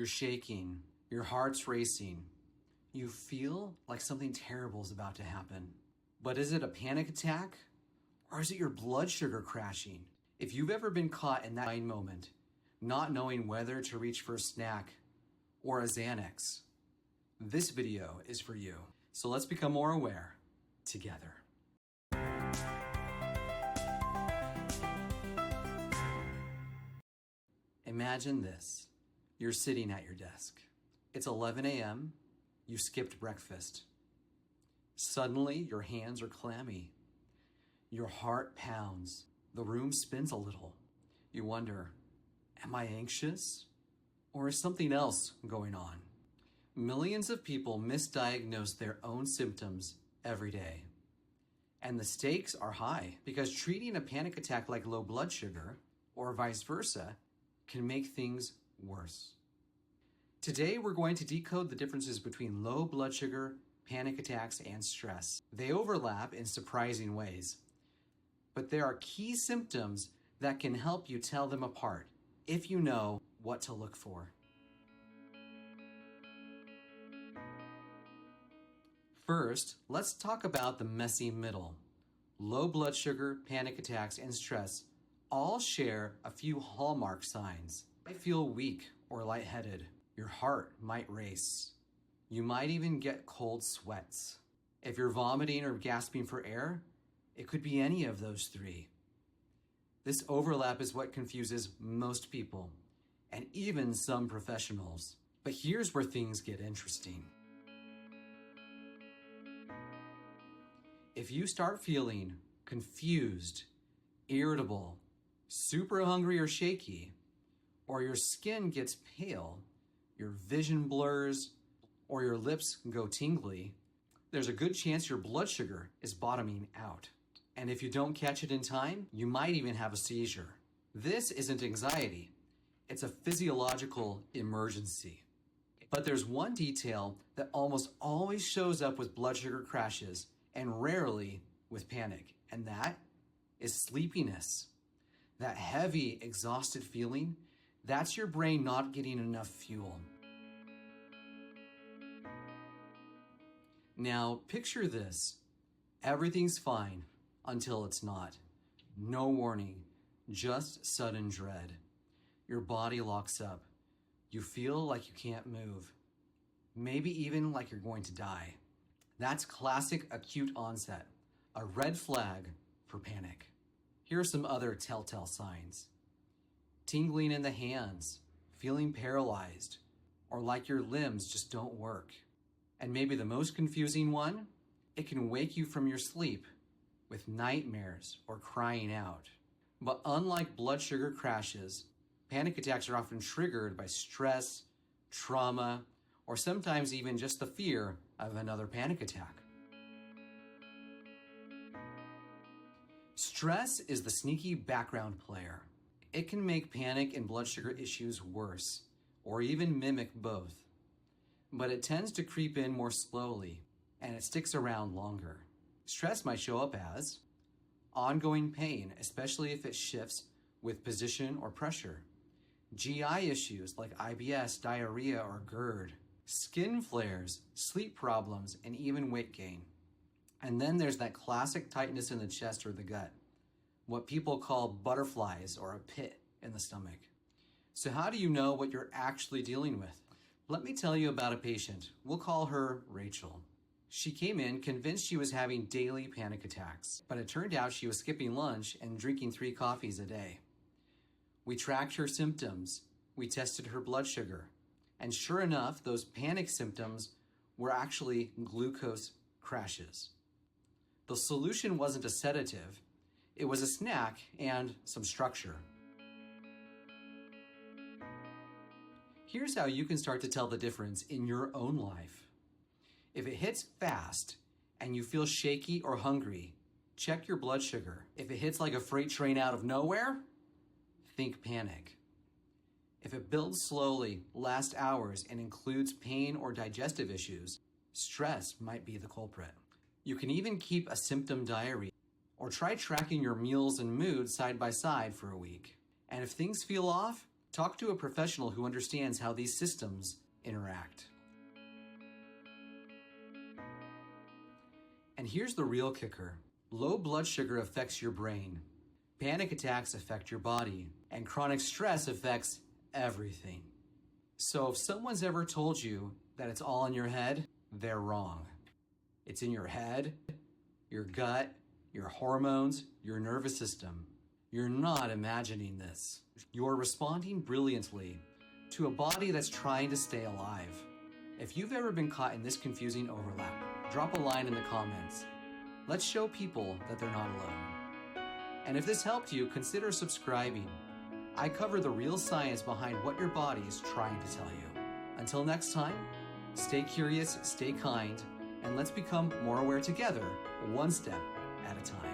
You're shaking, your heart's racing. You feel like something terrible is about to happen. But is it a panic attack? Or is it your blood sugar crashing? If you've ever been caught in that moment, not knowing whether to reach for a snack or a Xanax, this video is for you. So let's become more aware together. Imagine this. You're sitting at your desk. It's 11 a.m. You skipped breakfast. Suddenly, your hands are clammy. Your heart pounds. The room spins a little. You wonder, am I anxious? Or is something else going on? Millions of people misdiagnose their own symptoms every day. And the stakes are high because treating a panic attack like low blood sugar, or vice versa, can make things worse. Today, we're going to decode the differences between low blood sugar, panic attacks, and stress. They overlap in surprising ways, but there are key symptoms that can help you tell them apart if you know what to look for. First, let's talk about the messy middle. Low blood sugar, panic attacks, and stress all share a few hallmark signs. You might feel weak or lightheaded. Your heart might race. You might even get cold sweats. If you're vomiting or gasping for air, it could be any of those three. This overlap is what confuses most people, and even some professionals. But here's where things get interesting. If you start feeling confused, irritable, super hungry or shaky, or your skin gets pale, your vision blurs, or your lips go tingly, there's a good chance your blood sugar is bottoming out. And if you don't catch it in time, you might even have a seizure. This isn't anxiety. It's a physiological emergency. But there's one detail that almost always shows up with blood sugar crashes and rarely with panic, and that is sleepiness. That heavy, exhausted feeling, that's your brain not getting enough fuel. Now, picture this. Everything's fine until it's not. No warning, just sudden dread. Your body locks up. You feel like you can't move. Maybe even like you're going to die. That's classic acute onset, a red flag for panic. Here are some other telltale signs. Tingling in the hands, feeling paralyzed, or like your limbs just don't work. And maybe the most confusing one, it can wake you from your sleep with nightmares or crying out. But unlike blood sugar crashes, panic attacks are often triggered by stress, trauma, or sometimes even just the fear of another panic attack. Stress is the sneaky background player. It can make panic and blood sugar issues worse, or even mimic both. But it tends to creep in more slowly, and it sticks around longer. Stress might show up as ongoing pain, especially if it shifts with position or pressure. GI issues like IBS, diarrhea, or GERD. Skin flares, sleep problems, and even weight gain. And then there's that classic tightness in the chest or the gut, what people call butterflies or a pit in the stomach. So how do you know what you're actually dealing with? Let me tell you about a patient. We'll call her Rachel. She came in convinced she was having daily panic attacks, but it turned out she was skipping lunch and drinking 3 coffees a day. We tracked her symptoms. We tested her blood sugar. And sure enough, those panic symptoms were actually glucose crashes. The solution wasn't a sedative. It was a snack and some structure. Here's how you can start to tell the difference in your own life. If it hits fast and you feel shaky or hungry, check your blood sugar. If it hits like a freight train out of nowhere, think panic. If it builds slowly, lasts hours, and includes pain or digestive issues, stress might be the culprit. You can even keep a symptom diary or try tracking your meals and mood side by side for a week. And if things feel off, Talk to a professional who understands how these systems interact. And here's the real kicker. Low blood sugar affects your brain. Panic attacks affect your body. And chronic stress affects everything. So if someone's ever told you that it's all in your head, they're wrong. It's in your head, your gut, your hormones, your nervous system. You're not imagining this. You're responding brilliantly to a body that's trying to stay alive. If you've ever been caught in this confusing overlap, drop a line in the comments. Let's show people that they're not alone. And if this helped you, consider subscribing. I cover the real science behind what your body is trying to tell you. Until next time, stay curious, stay kind, and let's become more aware together, one step at a time.